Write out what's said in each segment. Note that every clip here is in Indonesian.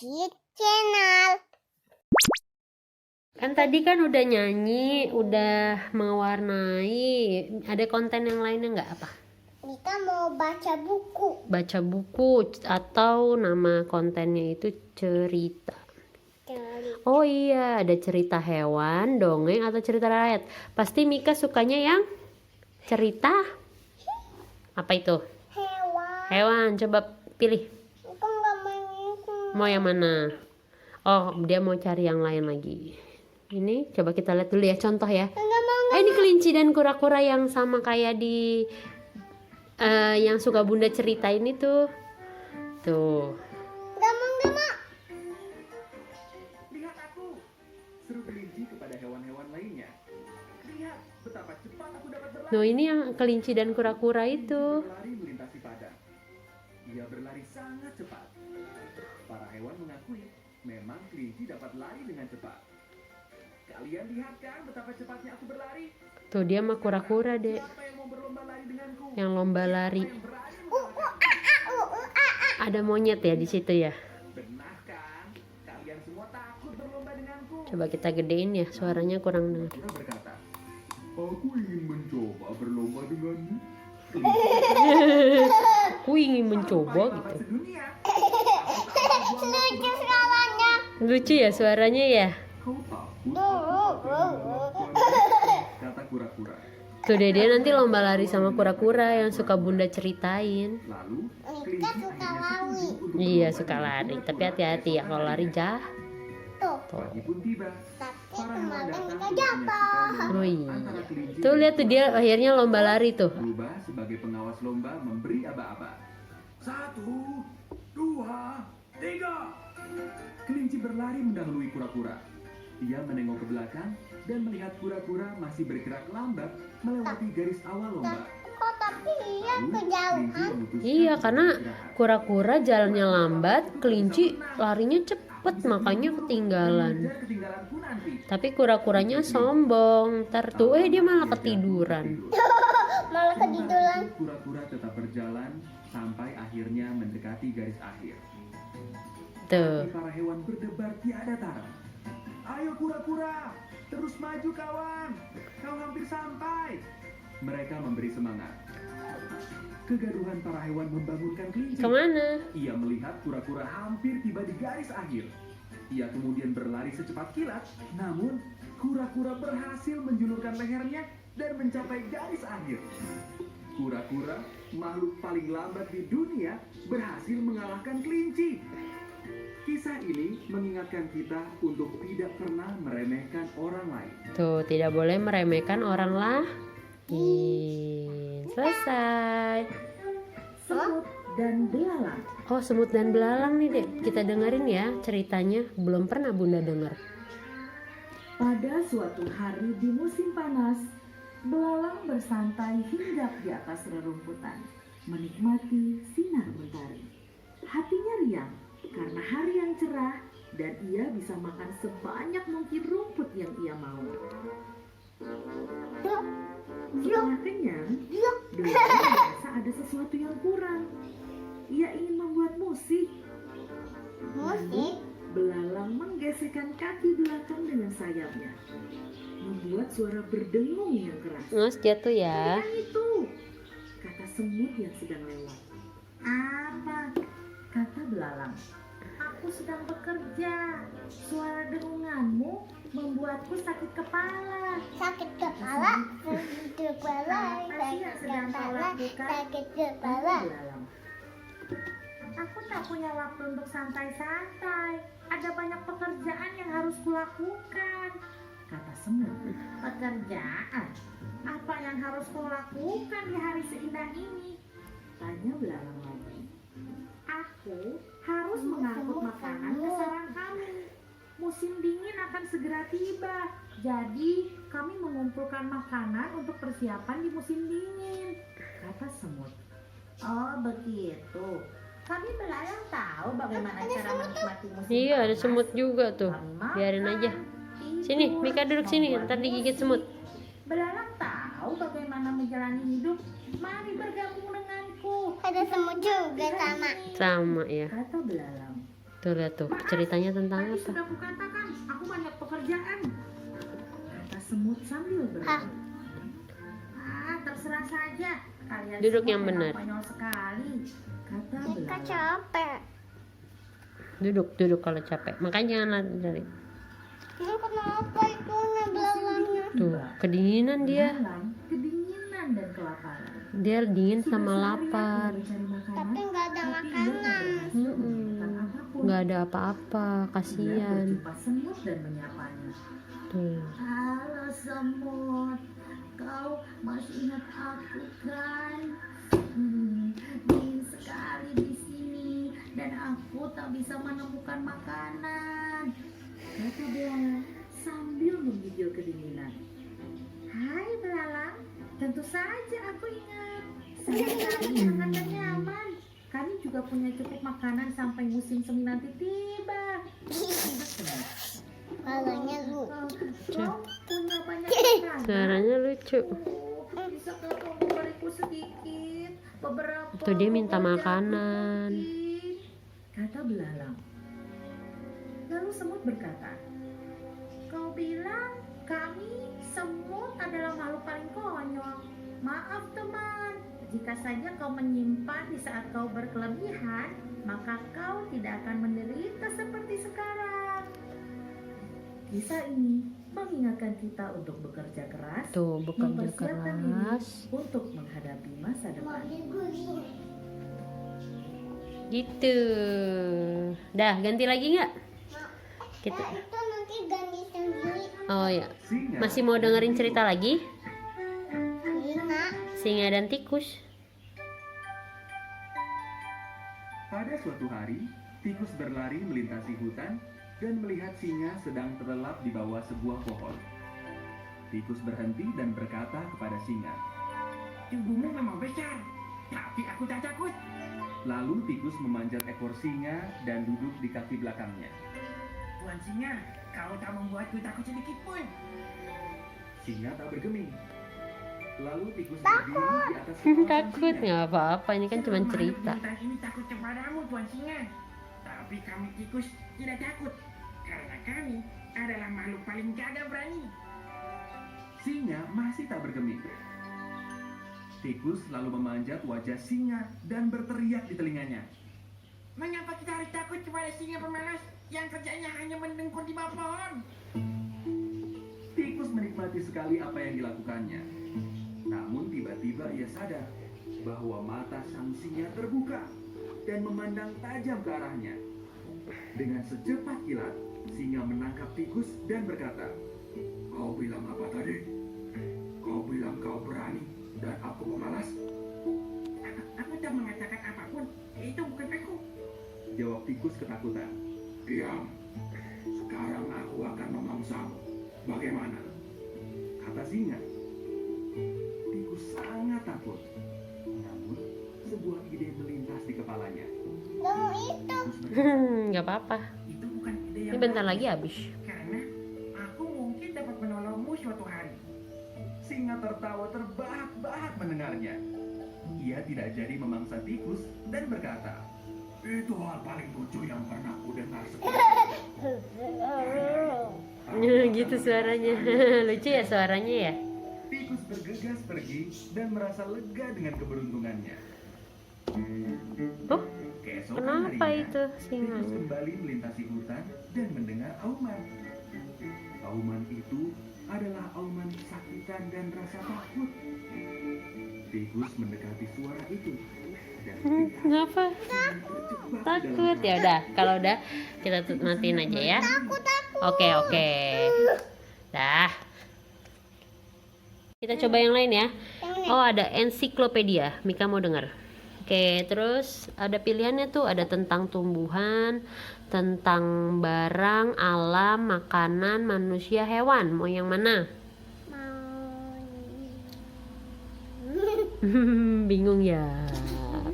Kids Channel. Kan tadi kan udah nyanyi, udah mewarnai. Ada konten yang lainnya nggak apa? Kita mau baca buku. Baca buku atau nama kontennya itu cerita. Oh iya, ada cerita hewan, dongeng atau cerita rakyat. Pasti Mika sukanya yang cerita. Apa itu? Hewan. Hewan, coba pilih. Aku nggak main itu. Mau yang mana? Oh, dia mau cari yang lain lagi. Ini coba kita lihat dulu ya contoh ya. Nggak mau. Ini kelinci dan kura-kura yang sama kayak di yang suka Bunda ceritain itu. Tuh. Nggak mau. Lihat aku, seru kelinci kepada hewan-hewan lainnya. Lihat betapa cepat aku dapat berlari. Nah, ini yang kelinci dan kura-kura itu. Berlari melintasi padang. Ia berlari sangat cepat. Para hewan mengakui memang kelinci dapat lari dengan cepat. Kalian lihat kan betapa cepatnya aku berlari? Tuh dia mah kura-kura, Dek. Siapa yang mau berlomba lari denganku? Yang lomba lari. Siapa yang berani mengalahkanku? Ada monyet ya di situ ya. Benar kan? Kalian semua takut berlomba denganku. Coba kita gedein ya, suaranya kurang dengar. Kura berkata, aku ingin mencoba berlomba denganmu. Aku ingin mencoba gitu. Sedunia. Lucu suaranya. Lucu ya suaranya ya. Kau takut? Kata kura-kura. Tuh deh, dia nanti lomba lari sama kura-kura yang suka Bunda ceritain. Lalu, Mika suka lari. Iya suka lari, tapi hati-hati ya kalau lari Tuh. pagi pun tiba. Tapi Para hewan kemarin datang kita untuk jatuh. menyaksikan Oh lomba iya. antara kelinci Tuh dan lihat tuh dia akhirnya lomba lari tuh. berubah sebagai pengawas lomba memberi aba-aba. 1, 2, 3. Kelinci berlari mendahului kura-kura. Ia menengok ke belakang dan melihat kura-kura masih bergerak lambat melewati garis awal lomba. Kok tapi iya Lalu, kejauhan. kelinci memutuskan Iya untuk karena beristirahat. kura-kura jalannya lambat, kelinci larinya cepet makanya ketinggalan. Mengejar ketinggalanku nanti. Tapi kura-kuranya sombong, ntar tuh dia malah ketiduran. Malah ketiduran. Kura-kura tetap berjalan sampai akhirnya mendekati garis akhir. Tuh. Para hewan berdebar tiada tara. Ayo kura-kura, terus maju kawan. Kau hampir sampai. Mereka memberi semangat. Kegaduhan para hewan membangunkan kelinci. Kemana? Ia melihat kura-kura hampir tiba di garis akhir. Ia kemudian berlari secepat kilat. Namun, kura-kura berhasil menjulurkan lehernya dan mencapai garis akhir. Kura-kura, makhluk paling lambat di dunia, berhasil mengalahkan kelinci. Kisah ini mengingatkan kita untuk tidak pernah meremehkan orang lain. Tuh tidak boleh meremehkan orang lain. Selesai. Semut dan belalang. Oh semut dan belalang nih Dek. Kita dengerin ya ceritanya. Belum pernah Bunda denger. Pada suatu hari di musim panas, belalang bersantai hinggap di atas rerumputan, menikmati sinar mentari. Hatinya riang karena hari yang cerah dan ia bisa makan sebanyak mungkin rumput yang ia mau. Setelah kenyang, belalang merasa ada sesuatu yang kurang. Ia ingin membuat musik. Musik. Belalang menggesekkan kaki belakang dengan sayapnya, membuat suara berdengung yang keras. Ngus jatuh ya. Yang itu, kata semut yang sedang lewat. Apa? Kata belalang. Aku sedang bekerja. Suara dengunganmu membuatku sakit kepala. Sakit kepala. Sakit kepala. Apa sih yang sedang kau lakukan? Sakit kepala. Kata belalang. Aku tak punya waktu untuk santai-santai. Ada banyak pekerjaan yang harus kulakukan. Kata semut. Pekerjaan? Apa yang harus kulakukan di hari seindah ini? Tanya belalang lagi. Aku harus mengangkut makanan ke sarang kami. Musim dingin akan segera tiba. Jadi kami mengumpulkan makanan untuk persiapan di musim dingin. Kata semut. Oh begitu. Kami belalang tahu bagaimana cara menikmati musim Iya ada panas. semut juga tuh. Makan, Biarin aja. Sini tidur, Mika duduk sini. membuat Ntar digigit musik. semut. Belalang tahu bagaimana menjalani hidup. Mari bergabung denganku. Ada semut juga sama. Sama ya. Kata belalang. Tuh lihat tuh, ceritanya tentang Tadi apa? sudah kukatakan, aku banyak pekerjaan. Kata semut sambil berlari. Terserah saja. Kalian Duduk semua yang memang benar. konyol sekali. Kata Mika belalang. capek. Duduk kalau capek. Makanya jangan lari. Ini kenapa itu belalangnya? Tuh, kedinginan dia. Belalang kedinginan dan kelaparan. Dia dingin Sudah sama seharian lapar. ia mencari makanan, Tapi nggak ada tapi ia makanan. tak berhasil menemukan apapun. Nggak ada apa-apa, Ia kasihan. berjumpa semut dan menyapanya. Tuh. Halo semut, kau masih ingat aku kan? Dingin sekali di sini dan aku tak bisa menemukan makanan. Kata belalang sambil menggigil kedinginan. Hai belalang, tentu saja aku ingat. Sangat hangat dan nyaman. Kami juga punya cukup makanan sampai musim semi nanti tiba. Belalangnya lu. Kau punya banyak makanan. Suaranya lucu. Bisakah kau memberiku sedikit? Beberapa. Tuh dia minta pekerjaan makanan. mungkin? Kata belalang. Lalu semut berkata, kau bilang kami semut adalah makhluk paling konyol. Maaf teman, jika saja kau menyimpan di saat kau berkelebihan, maka kau tidak akan menderita seperti sekarang. Kisah ini mengingatkan kita untuk bekerja keras, Tuh, bekerja mempersiapkan diri keras. untuk menghadapi masa depan. Gitu. Dah, ganti lagi nggak? Kita. Itu nanti ganti sendiri. Oh ya. Singa Masih mau dengerin cerita lagi? Lina. Singa dan tikus. Pada suatu hari, tikus berlari melintasi hutan dan melihat singa sedang terlelap di bawah sebuah pohon. Tikus berhenti dan berkata kepada singa, "Tubuhmu memang besar, tapi aku tak takut." Lalu tikus memanjat ekor singa dan duduk di kaki belakangnya. "Tuan singa, kau tak membuatku takut sedikit pun." Singa tak bergeming. Lalu tikus berdiri di atas kepala sang Takut singa. nggak apa-apa, ini kan cuma cerita. Makhluk ini takut kepadamu, Tuan Singa. Tapi kami tikus tidak takut, karena kami adalah makhluk paling gagah berani. Singa masih tak bergeming. Tikus lalu memanjat wajah singa dan berteriak di telinganya. Mengapa kita harus takut kepada singa pemalas yang kerjanya hanya mendengkur di bawah pohon? Tikus menikmati sekali apa yang dilakukannya. Namun tiba-tiba ia sadar bahwa mata sang singa terbuka dan memandang tajam ke arahnya. Dengan secepat kilat, singa menangkap tikus dan berkata, "Kau bilang apa tadi? Kau bilang kau berani dan aku pemalas?" Aku tak mengatakan apapun, itu bukan aku. Jawab tikus ketakutan. "Diam. Sekarang aku akan memangsamu. Bagaimana?" Kata singa. Tikus sangat takut. Namun, sebuah ide melintas di kepalanya. Kamu itu. Tikus berkata, Nggak apa-apa. Itu bukan ide Ini yang bentar bagus, lagi habis. karena aku mungkin dapat menolongmu suatu hari. Singa tertawa terbahak-bahak mendengarnya. Ia tidak jadi memangsa tikus dan berkata, "Itu hal paling lucu yang pernah kudengar Gitu suaranya. Lucu ya suaranya ya. Tikus bergegas pergi dan merasa lega dengan keberuntungannya. Oh, Keesokan kenapa harinya, itu tikus singanya? kembali melintasi hutan dan mendengar auman. Auman itu adalah auman kesakitan dan rasa takut. Tikus mendekati suara itu dan melihat Kenapa? singa terjebak di Takut dalam ya udah. Kalau udah kita matiin aja ya. Oke oke. Dah. Kita coba yang lain ya. Oh ada ensiklopedia. Mika mau dengar. Oke, terus ada pilihannya tuh, ada tentang tumbuhan, tentang barang, alam, makanan, manusia, hewan. Mau yang mana? Bingung ya.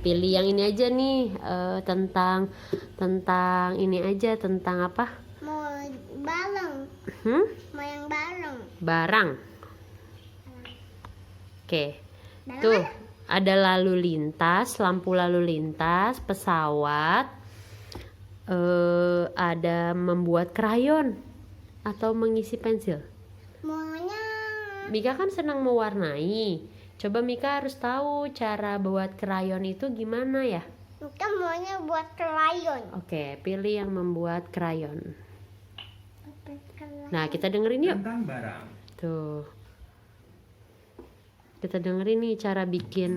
Pilih yang ini aja nih, tentang ini aja, tentang apa? Mau bareng. Hmm? Mau yang bareng. Barang. Oke. Bareng Tuh, mana? ada lalu lintas, lampu lalu lintas, pesawat, ada membuat krayon atau mengisi pensil? Maunya Mika kan senang mewarnai. Coba Mika harus tahu cara buat krayon itu gimana ya. kita maunya buat krayon. Oke, pilih yang membuat krayon. Nah, kita dengerin yuk. Tentang barang. Tuh. Kita dengerin nih cara bikin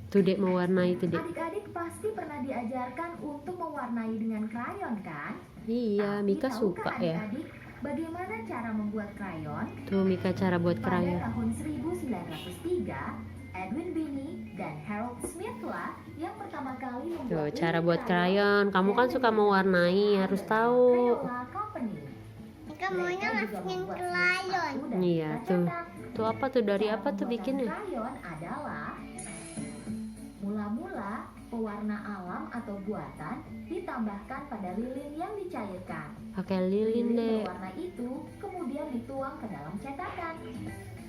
Tudek mewarnai Tudek. Adik-adik pasti pernah diajarkan untuk mewarnai dengan krayon kan? Iya, Tapi Mika tahukah suka ya. adik-adik bagaimana cara membuat krayon? Tuh Mika cara buat Pada krayon. tahun 1903, Edwin Binney dan Harold Smith lah yang pertama kali Tuh membuat cara lilin buat krayon. Kamu kan dan suka mewarnai, harus tahu. Crayola Company. Kita maunya Mereka juga masukin membuat krayon. sepatu dan Iya, kita tuh. cetak. Tuh apa tuh dari Cara apa tuh pembuatan bikinnya? Krayon adalah mula-mula pewarna alam atau buatan ditambahkan pada lilin yang dicairkan. Pakai lilin deh. berwarna itu kemudian dituang ke dalam cetakan.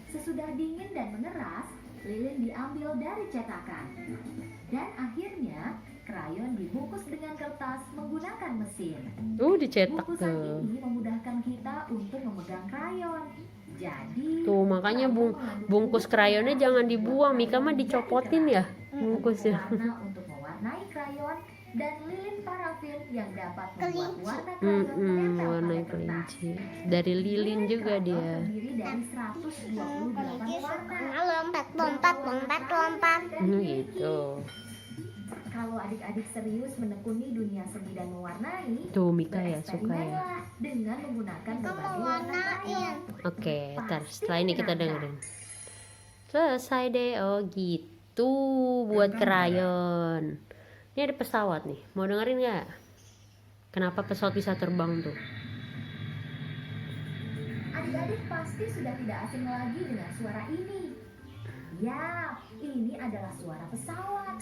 Sesudah dingin dan meneras, lilin diambil dari cetakan. Dan akhirnya krayon dibungkus dengan kertas menggunakan mesin. Dicetak Bungkusan tuh. ini memudahkan kita untuk memegang krayon. Jadi Tuh makanya bungkus krayonnya jangan dibuang. Mika mah dicopotin ya bungkusnya. warna untuk mewarnai krayon dan lilin parafin yang dapat membuat Kelinci. warna krayon menempel Warnai pada kertas. kelinci. Dari lilin juga Krayon dia. terdiri dari 128 Kelinci warna. sukanya lompat. Gitu. Kalau adik-adik serius menekuni dunia seni dan mewarnai, Tuh Mika ya suka ya. bereksperimenlah dengan menggunakan Kita berbagai mau warna krayon. warnain. Oke, ntar setelah ini kita dengerin. Selesai deh. Oh gitu buat krayon. Ini ada pesawat nih. Mau dengerin nggak? Kenapa pesawat bisa terbang tuh? Adik-adik pasti sudah tidak asing lagi dengan suara ini. Ya, ini adalah suara pesawat.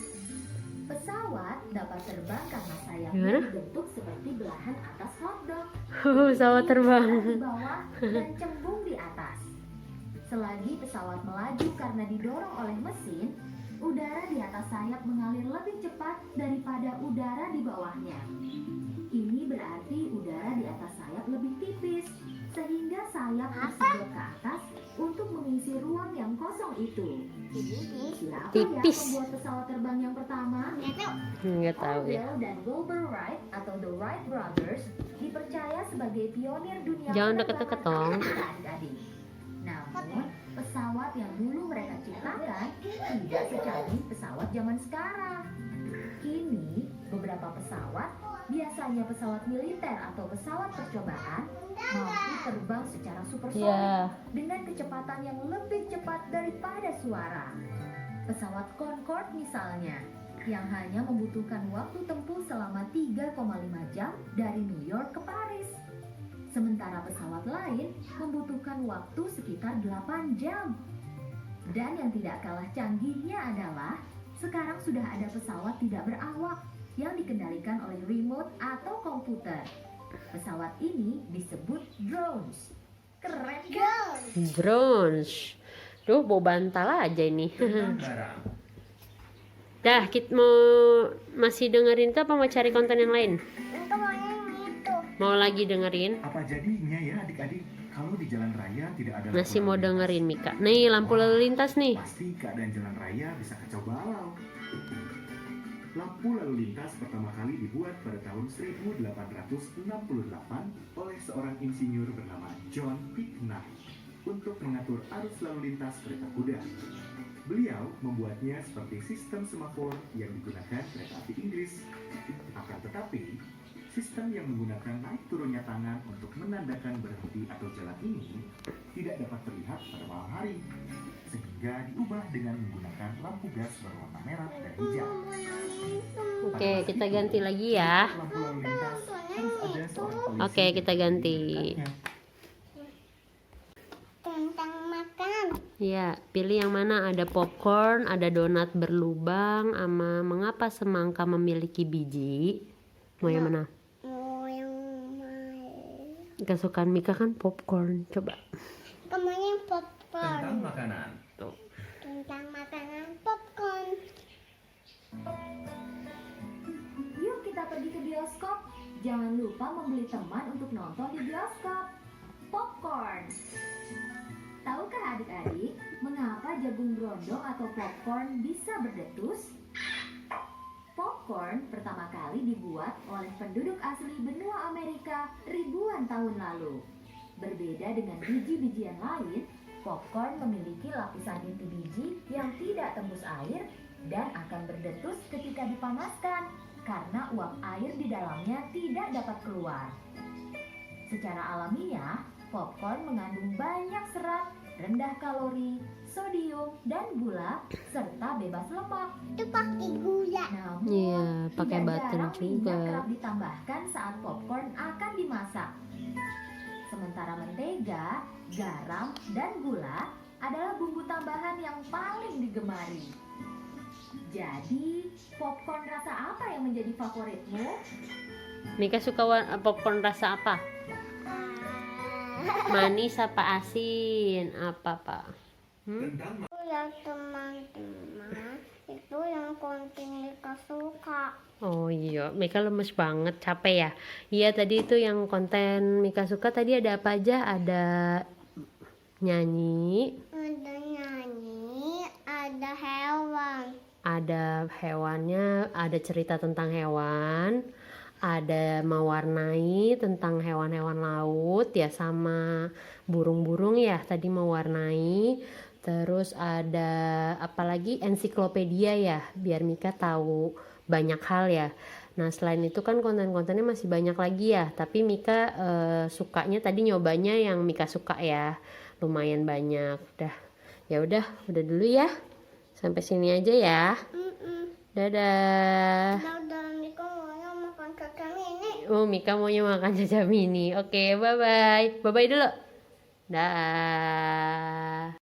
Pesawat dapat terbang karena sayapnya Gimana? dibentuk seperti belahan atas hotdog. Pesawat terbang. Di bawah dan cembung di atas. Selagi pesawat melaju karena didorong oleh mesin, udara di atas sayap mengalir lebih cepat daripada udara di bawahnya. Ini berarti udara di atas sayap lebih tipis, sehingga sayap tersedot ke atas untuk mengisi ruang yang kosong itu. Siapa Tipis. yang membuat pesawat terbang yang pertama? Nggak tahu ya. Orville dan Wilbur Wright atau the Wright Brothers dipercaya sebagai pionir dunia Jangan penerbangan deket-deket dong. kita, adik-adik. Namun, pesawat yang dulu mereka ciptakan tidak secanggih pesawat zaman sekarang. Kini, beberapa pesawat, biasanya pesawat militer atau pesawat percobaan, mampu terbang secara supersonik Iya. dengan kecepatan yang lebih cepat daripada suara. Pesawat Concorde misalnya, yang hanya membutuhkan waktu tempuh selama 3,5 jam dari New York ke Paris. Sementara pesawat lain membutuhkan waktu sekitar 8 jam. Dan yang tidak kalah canggihnya adalah sekarang sudah ada pesawat tidak berawak yang dikendalikan oleh remote atau komputer. Pesawat ini disebut drones. Keren kan? Drones. Duh, bau bantal aja ini. Tentang barang. Dah, kita mau masih dengerin tuh apa mau cari konten yang lain? Kita maunya yang itu. Mau lagi dengerin? Apa jadinya ya adik-adik kalau di jalan raya tidak ada Masih lampu mau lalu lintas? dengerin Mika. Nih, lampu lalu lintas nih. Pasti keadaan jalan raya bisa kacau balau. Lampu lalu lintas pertama kali dibuat pada tahun 1868 oleh seorang insinyur bernama John Pickney untuk mengatur arus lalu lintas kereta kuda. Beliau membuatnya seperti sistem semafor yang digunakan kereta api Inggris. Akan tetapi, sistem yang menggunakan naik turunnya tangan untuk menandakan berhenti atau jalan ini tidak dapat terlihat pada malam hari, sehingga diubah dengan menggunakan lampu gas berwarna merah dan hijau. Mau yang itu. Oke, kita ganti lagi ya. Lampu lalu lintas harus ada seorang polisi. Oke, kita ganti. Tentang makanan. Ya, pilih yang mana? Ada popcorn, ada donat berlubang, sama mengapa semangka memiliki biji. Mau yang mana? Mau yang Kesukaan Mika kan popcorn. Coba. Kamunya yang popcorn. Tentang makanan. Tentang makanan popcorn. Yuk kita pergi ke bioskop. Jangan lupa membeli teman untuk nonton di bioskop. Popcorn. Tahukah adik-adik mengapa jagung brondong atau popcorn bisa berdetus? Popcorn pertama kali dibuat oleh penduduk asli benua Amerika ribuan tahun lalu. Berbeda dengan biji-bijian lain, popcorn memiliki lapisan inti biji yang tidak tembus air dan akan berdetus ketika dipanaskan karena uap air di dalamnya tidak dapat keluar. Secara alamiah, popcorn mengandung banyak serat, rendah kalori, sodium, dan gula, serta bebas lemak. Itu pakai gula. Namun, Iya, pakai tidak butter jarang minyak juga. kerap ditambahkan saat popcorn akan dimasak. Sementara mentega, garam, dan gula adalah bumbu tambahan yang paling digemari. Jadi, popcorn rasa apa yang menjadi favoritmu? Mika suka popcorn rasa apa? Manis apa asin? Apa, Pak? Itu yang teman-teman, itu yang konten Mika suka. Oh iya, Mika lemes banget, capek ya? Iya, tadi itu yang konten Mika suka tadi ada apa aja? Ada nyanyi, Ada nyanyi, ada hewan. ada hewannya, ada cerita tentang hewan, ada mewarnai tentang hewan-hewan laut ya sama burung-burung ya tadi mewarnai. Terus ada apalagi ensiklopedia ya, biar Mika tahu banyak hal ya. Nah selain itu kan konten-kontennya masih banyak lagi ya, tapi Mika sukanya tadi nyobanya yang Mika suka ya, lumayan banyak. Ya udah dulu ya, sampai sini aja ya. Dadah. Dadah, Mika maunya makan kakak ini. Oh Mika maunya makan caca mini. Oke, bye bye dulu. Dah.